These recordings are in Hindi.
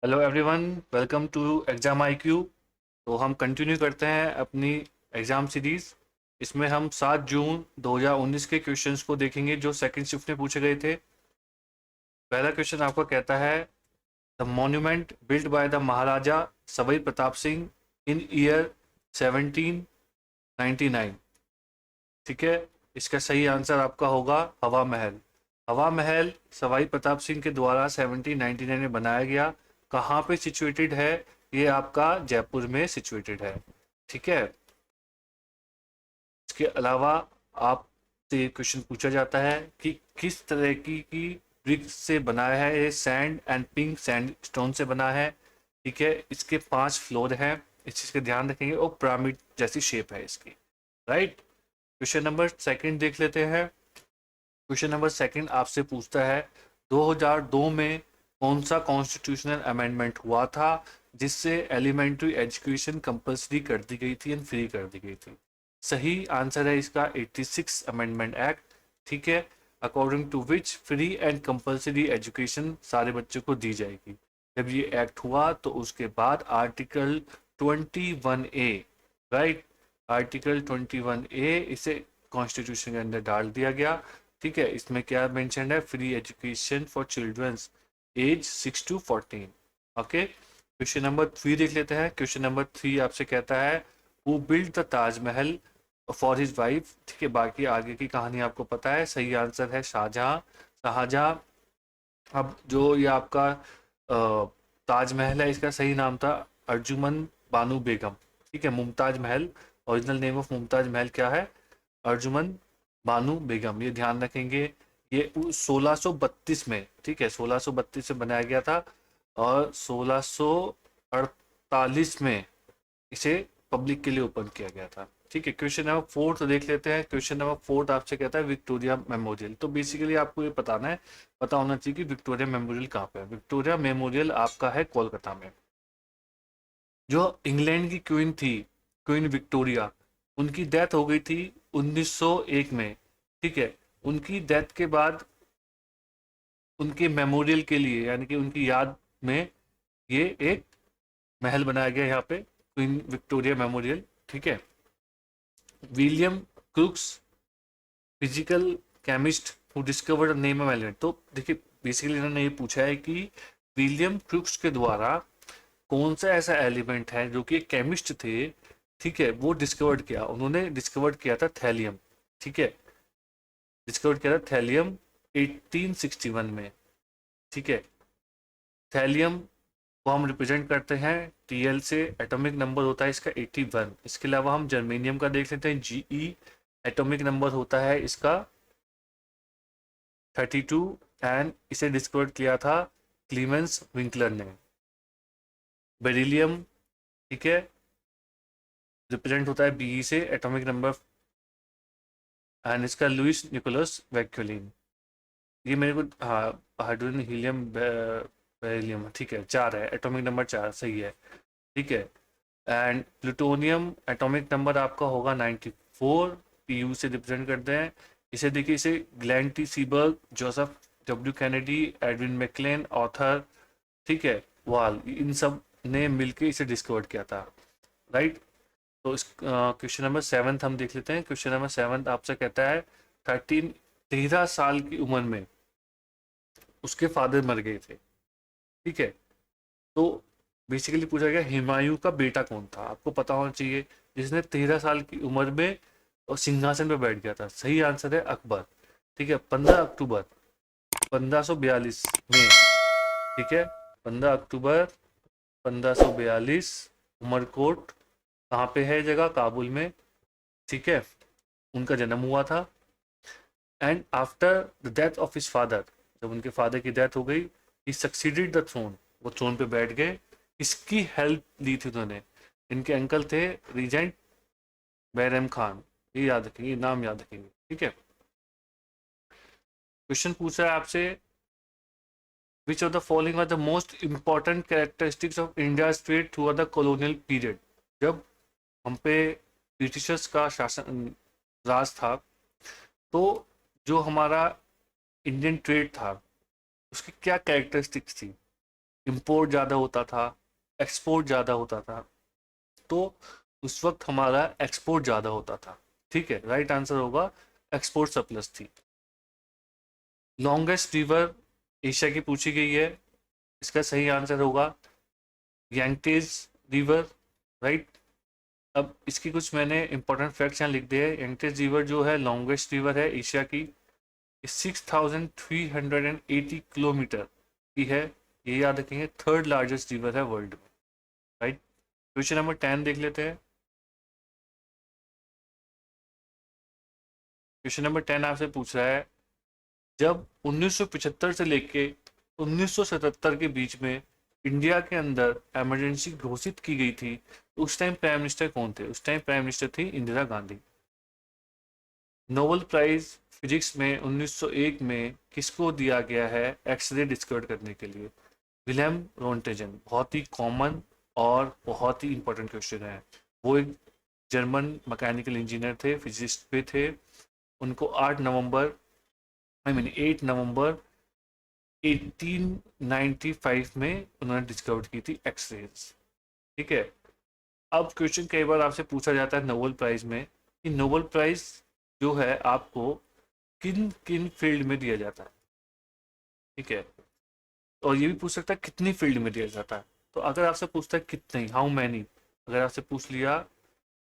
Hello everyone, welcome to exam I Q. तो हम कंटिन्यू करते हैं अपनी एग्ज़ाम सीरीज़। इसमें हम 7 जून 2019 के क्वेश्चंस को देखेंगे जो सेकंड शिफ्ट में पूछे गए थे। पहला क्वेश्चन आपको कहता है the monument built by the Maharaja Sawai Pratap Singh in year 1799। ठीक है, इसका सही आंसर आपका होगा हवा महल। हवा महल सवाई प्रताप सिंह के द्वारा 1799 में बनाया गया। कहाँ पे सिचुएटेड है? ये आपका जयपुर में सिचुएटेड है। ठीक है, इसके अलावा आपसे क्वेश्चन पूछा जाता है कि किस तरह की ब्रिक से बनाया है। ये sand and pink sand stone से बना है। ठीक है, इसके 5 फ्लोर हैं, इस चीज़ का ध्यान रखेंगे, और पिरामिड जैसी शेप है इसकी। राइट। क्वेश्चन नंबर सेकंड देख लेते हैं। क्वेश्चन नंबर सेकंड आपसे पूछता है 2002 में कौन सा कॉन्स्टिट्यूशनल अमेंडमेंट हुआ था जिससे एलिमेंट्री एजुकेशन कंपलसरी कर दी गई थी एंड फ्री कर दी गई थी। सही आंसर है इसका 86 अमेंडमेंट एक्ट। ठीक है, according to which free and compulsory education सारे बच्चों को दी जाएगी। जब ये एक्ट हुआ तो उसके बाद article 21A, right, article 21A इसे कॉन्स्टिट्यूशन के अंदर डाल दिया गया। ठीक है, इसमें क्या मेंशन है? Free education for childrens age 6 to 14। Okay, question number 3 देख लेते हैं। क्वेश्चन नंबर 3 आपसे कहता है who build the Taj Mahal for his wife. ठीक है, बाकी आगे की कहानी आपको पता है। सही आंसर है शाहजहां। शाहजहां। अब जो ये आपका ताजमहल है, इसका सही नाम था अर्जुमन बानू बेगम। ठीक है, Mumtaz Mahal, original name of Mumtaz Mahal क्या है? अर्जुमन बानू बेगम। ये ध्यान रखेंगे। ये 1632 में, ठीक है, 1632 में बनाया गया था और 1648 में इसे पब्लिक के लिए ओपन किया गया था। ठीक है, क्वेश्चन नंबर 4 तो देख लेते हैं। क्वेश्चन नंबर 4 आपसे कहता है विक्टोरिया मेमोरियल। तो बेसिकली आपको ये बताना है, पता होना चाहिए कि विक्टोरिया मेमोरियल कहाँ पे है। विक्टोरिया मेमोरियल आपका है कोलकाता में। जो इंग्लैंड की क्वीन थी, क्वीन विक्टोरिया, उनकी डेथ हो गई थी 1901 में। ठीक है, उनकी डेथ के बाद उनके मेमोरियल के लिए, यानी कि उनकी याद में, ये एक महल बनाया गया यहाँ पे, क्वीन विक्टोरिया मेमोरियल। ठीक है, William crooks, physical chemist who discovered name of element. तो देखिए, बेसिकली इन्होंने ये पूछा है कि विलियम क्रुक्स के द्वारा कौन सा ऐसा एलिमेंट है जो कि एक केमिस्ट थे, ठीक है, वो डिस्कवर्ड किया। उन्होंने डिस्कवर्ड किया था थैलियम। ठीक है, डिस्कवर्ड किया था थैलियम 1861 में। ठीक है, थैलियम को हम रिप्रेजेंट करते हैं Tl से। एटॉमिक नंबर होता है इसका 81। इसके अलावा हम जर्मेनियम का देख लेते हैं Ge। एटॉमिक नंबर होता है इसका 32 एंड इसे डिस्कवर किया था क्लीमेंस विंकलर ने। बेरिलियम, ठीक है, रिप्रेजेंट होता है Be से, एटॉमिक नंबर, एंड इसका लुइस निकोलस वैक्यूलिन। ये मेरे को, हाँ, हाइड्रोजन हीलियम बेरिलियम, ठीक है, 4 है, एटॉमिक नंबर 4 सही है। ठीक है, एंड प्लूटोनियम एटॉमिक नंबर आपका होगा 94। Pu से रिप्रेजेंट करते हैं इसे। देखिए, इसे Glenn T Seaborg, Joseph W Kennedy, Edwin McLane, author, ठीक है, वाल, इन सब ने मिलके इसे डिस्कवर किया था। राइट। तो इस क्वेश्चन नंबर 7 हम देख लेते हैं। क्वेश्चन नंबर 7 आपसे कहता है 13 साल की उम्र में उसके फादर मर गए थे। ठीक है, तो बेसिकली पूछा गया हुमायूं का बेटा कौन था। आपको पता होना चाहिए, जिसने 13 साल की उम्र में और सिंहासन पर बैठ गया था। सही आंसर है अकबर। ठीक है, 15 अक्टूबर 1542 में। ठीक है, 15 अक्टूबर 1542, उमरकोट, कहाँ पे है जगह? काबुल में। ठीक है, उनका जन्म हुआ था। And after the death of his father, जब उनके फादर की डेथ हो गई, ही सक्सीडेड द थ्रोन, वो थ्रोन पे बैठ गए। इसकी हेल्प ली थी उन्होंने, इनके अंकल थे रीजेंट बैरम खान। ये याद रखेंगे, नाम याद रखेंगे। ठीक है, क्वेश्चन पूछ रहा है आपसे which of the following are the most important characteristics of India trade through the colonial period. जब हम पे ब्रिटिशर्स का शासन राज था, तो जो हमारा इंडियन ट्रेड था उसकी क्या कैरेक्टरिस्टिक्स थी इंपोर्ट ज़्यादा होता था, एक्सपोर्ट ज़्यादा होता था, तो उस वक्त हमारा एक्सपोर्ट ज़्यादा होता था। ठीक है, राइट आंसर होगा एक्सपोर्ट सरप्लस थी। लॉन्गेस्ट रिवर एशिया की पूछी गई है, इसका सही आंसर होगा यांगटीज रिवर, राइट। अब इसकी कुछ मैंने इंपॉर्टेंट फैक्ट्स यहाँ लिख दिए हैं। यांगटीज रिवर जो है लॉन्गेस्ट रिवर है एशिया की, 6,380 किलोमीटर की है, ये याद रखेंगे। थर्ड लार्जेस्ट रिवर है वर्ल्ड में, राइट। क्वेश्चन नंबर 10 देख लेते हैं। क्वेश्चन नंबर 10 आपसे पूछ रहा है, जब 1975 से लेके 1977 के बीच में इंडिया के अंदर इमरजेंसी घोषित की गई थी, तो उस टाइम प्राइम मिनिस्टर कौन थे? उस टाइम प्राइम मिनिस्टर थी Indira Gandhi. Nobel prize physics में 1901 में किसको दिया गया है एक्सरे डिस्कवर करने के लिए? विलियम रोंटेजन। बहुत ही कॉमन और बहुत ही इंपॉर्टेंट क्वेश्चन है। वो एक जर्मन मैकेनिकल इंजीनियर थे, फिजिसिस्ट भी थे। उनको 8 नवंबर 1895 में उन्होंने डिस्कवर की थी एक्सरेज। ठीक है। अब क्वेश्चन कई बार आपसे पूछा जाता है नोबेल प्राइज में कि नोबेल प्राइज जो है आपको किन किन फील्ड में दिया जाता है। ठीक है, और ये भी पूछ सकता है कितनी फील्ड में दिया जाता है। तो अगर आपसे पूछता है कितनी, हाउ मैनी, अगर आपसे पूछ लिया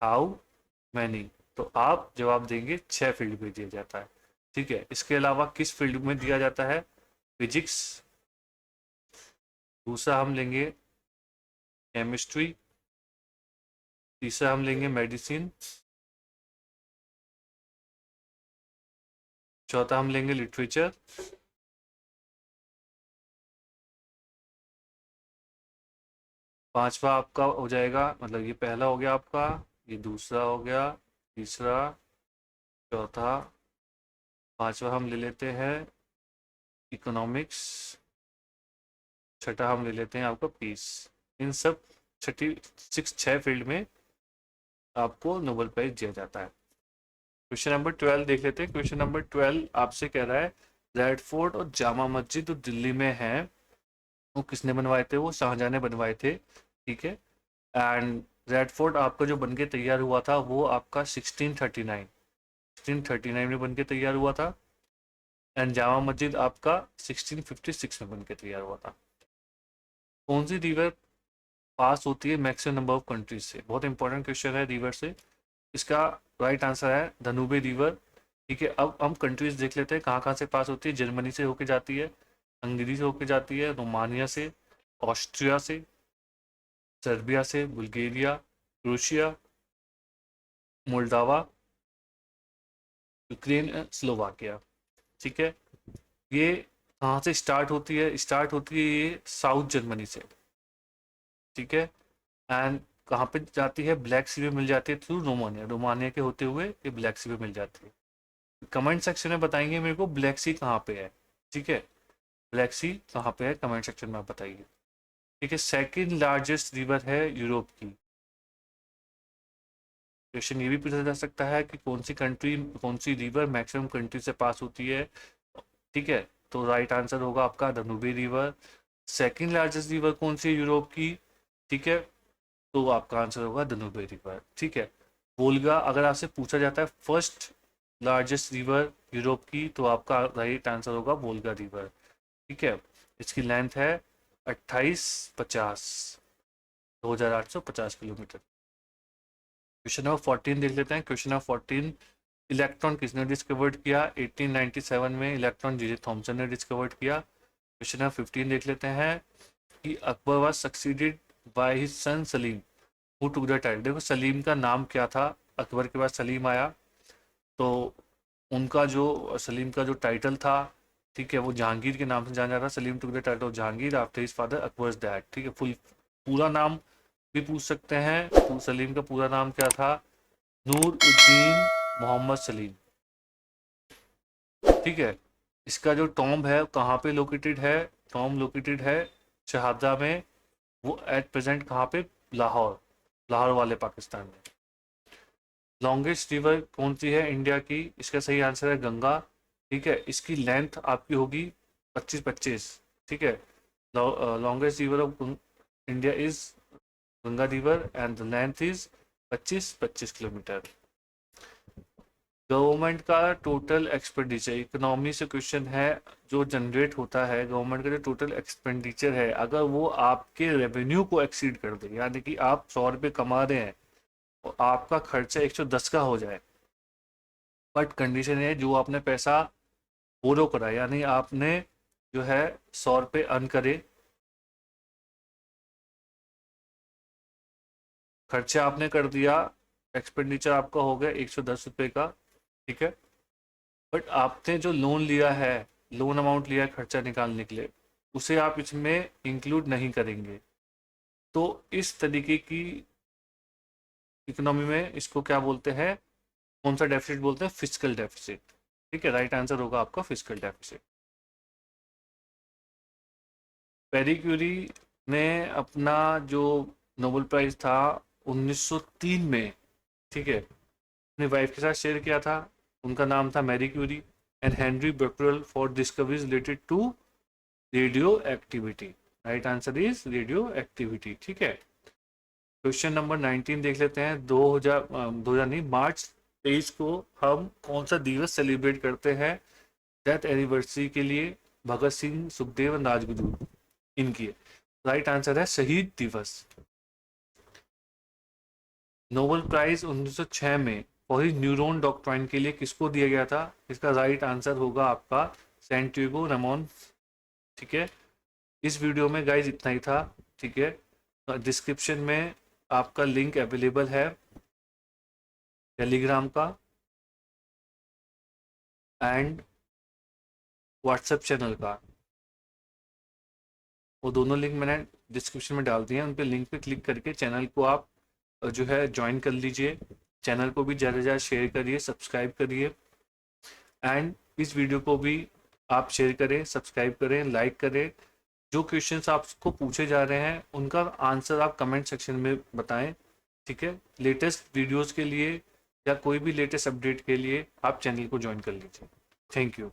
हाउ मैनी, तो आप जवाब देंगे 6 फील्ड में दिया जाता है। ठीक है, इसके अलावा किस फील्ड में दिया जाता है? फिजिक्स, दूसरा हम लेंगे केमिस्ट्री, तीसरा हम लेंगे मेडिसिन, चौथा हम लेंगे लिटरेचर, पांचवा आपका हो जाएगा, मतलब ये पहला हो गया आपका, ये दूसरा हो गया, तीसरा, चौथा, पांचवा हम ले लेते हैं इकोनॉमिक्स, छठा हम ले लेते हैं आपका पीस। इन सब छठी 6 फील्ड में आपको नोबेल प्राइज दिया जाता है। क्वेश्चन नंबर 12 देख लेते हैं। क्वेश्चन नंबर 12 आपसे कह रहा है, रेड फोर्ट और जामा मस्जिद जो दिल्ली में है वो किसने बनवाए थे? वो शाहजहां ने बनवाए थे। ठीक है, एंड रेड फोर्ट आपका जो बनके तैयार हुआ था वो आपका 1639 में बनके तैयार हुआ था, एंड जामा मस्जिद आपका 1656 में बनके तैयार हुआ था। कौन सी रिवर पास होती है मैक्सिमम नंबर ऑफ कंट्रीज से? बहुत इंपॉर्टेंट क्वेश्चन है रिवर से। इसका राइट आंसर है धनुबे रिवर। ठीक है, अब हम कंट्रीज देख लेते हैं कहाँ कहाँ से पास होती है। जर्मनी से होके जाती है, हंगरी से होके जाती है, रोमानिया से, ऑस्ट्रिया से, सर्बिया से, बुल्गारिया, क्रोशिया, मोल्डावा, यूक्रेन, स्लोवाकिया। ठीक है, ये कहाँ से स्टार्ट होती है? स्टार्ट होती है ये साउथ जर्मनी से। ठीक है, एंड कहाँ पे जाती है? ब्लैक सी में मिल जाती है थ्रू रोमानिया, रोमानिया के होते हुए ये ब्लैक सी में मिल जाती है। कमेंट सेक्शन में बताएंगे मेरे को ब्लैक सी कहाँ पे है। ठीक है, ब्लैक सी कहाँ पे है कमेंट सेक्शन में आप बताइए। ठीक है, सेकंड लार्जेस्ट रिवर है यूरोप की। क्वेश्चन ये भी पूछा जा सकता है कि कौन सी कंट्री, कौन सी रिवर मैक्सिमम कंट्री से पास होती है। ठीक है, तो राइट आंसर होगा आपका दानुबे रिवर। सेकंड लार्जेस्ट रिवर कौन सी है यूरोप की? ठीक है, तो आपका आंसर होगा दानुबे रिवर। ठीक है, वोल्गा अगर आपसे पूछा जाता है फर्स्ट लार्जेस्ट रिवर यूरोप की, तो आपका राइट आंसर होगा वोल्गा रिवर। ठीक है, इसकी लेंथ है 2850 2850 किलोमीटर। क्वेश्चन नंबर 14 देख लेते हैं। क्वेश्चन नंबर 14, इलेक्ट्रॉन किसने डिस्कवर्ड किया? 1897 में इलेक्ट्रॉन जे थॉमसन ने डिस्कवर्ड किया। क्वेश्चन नंबर 15 देख लेते हैं कि Akbar was succeeded by his son Salim who took the title. देखो सलीम का नाम क्या था? अकबर के बाद सलीम आया, तो उनका जो सलीम का जो टाइटल था, ठीक है, वो जहांगीर के नाम से जाना जाता है। Salim took the title of Jahangir after his father Akbar's dad. ठीक है, फुल पूरा नाम भी पूछ सकते हैं। तो सलीम का पूरा नाम क्या था? नूर उद्दीन मोहम्मद सलीम। ठीक है, इसका जो टॉम्ब है कहाँ पे लोकेटेड है? टॉम्ब लोकेटेड है शहादा में। वो एट प्रेजेंट कहाँ पे? लाहौर, लाहौर वाले पाकिस्तान में। लॉन्गेस्ट रिवर कौन सी है इंडिया की? इसका सही आंसर है गंगा। ठीक है, इसकी लेंथ आपकी होगी 25-25। ठीक है, longest river of India is Ganga river and the length is 25 kilometre. Government का टोटल एक्सपेंडिचर, इकोनॉमी से क्वेश्चन है, जो जनरेट होता है गवर्नमेंट का जो टोटल एक्सपेंडिचर है, अगर वो आपके रेवेन्यू को एक्सीड कर दे, यानी कि आप 100 रुपये कमा रहे हैं और आपका खर्चा 110 का हो जाए, बट कंडीशन है जो आपने पैसा बोरो करा, यानी आपने जो है 100 रुपये अर्न करे, खर्चा आपने कर दिया, एक्सपेंडिचर आपका हो गया 110 रुपये का, ठीक है, बट आपने जो लोन लिया है, लोन अमाउंट लिया है खर्चा निकालने के लिए, उसे आप इसमें इंक्लूड नहीं करेंगे। तो इस तरीके की इकोनॉमी में इसको क्या बोलते हैं, कौन सा डेफिसिट बोलते हैं, फिस्कल डेफिसिट, ठीक है, राइट आंसर होगा आपका फिस्कल डेफिसिट। पेरी क्यूरी ने अपना जो नोबेल प्राइज था 1903 में, ठीक है, अपनी वाइफ के साथ शेयर किया था, उनका नाम था Marie Curie and Henri Becquerel for discoveries related to radioactivity. Right answer is radioactivity, ठीक है। क्वेश्चन नंबर 19 देख लेते हैं। 2000 नहीं, मार्च 23 को हम कौन सा दिवस सेलिब्रेट करते हैं डेथ एनिवर्सरी के लिए भगत सिंह, सुखदेव और राजगुरु इनकी? राइट आंसर है शहीद दिवस। नोबेल प्राइज 1906 में फॉर हिज न्यूरॉन डॉक्ट्राइन के लिए किसको दिया गया था? इसका राइट आंसर होगा आपका सैंटियागो रामोन, ठीक है। इस वीडियो में गाइज इतना ही था, ठीक है। डिस्क्रिप्शन में आपका लिंक अवेलेबल है टेलीग्राम का एंड व्हाट्सएप चैनल का, वो दोनों लिंक मैंने डिस्क्रिप्शन में डाल दिए हैं। उन पे लिंक पे क्लिक करके चैनल को आप जो है ज्वाइन कर लीजिए। चैनल को भी ज़्यादा से ज़्यादा शेयर करिए, सब्सक्राइब करिए एंड इस वीडियो को भी आप शेयर करें, सब्सक्राइब करें, लाइक करें। जो क्वेश्चंस आपको पूछे जा रहे हैं उनका आंसर आप कमेंट सेक्शन में बताएं, ठीक है। लेटेस्ट वीडियोस के लिए या कोई भी लेटेस्ट अपडेट के लिए आप चैनल को ज्वाइन कर लीजिए। Thank you.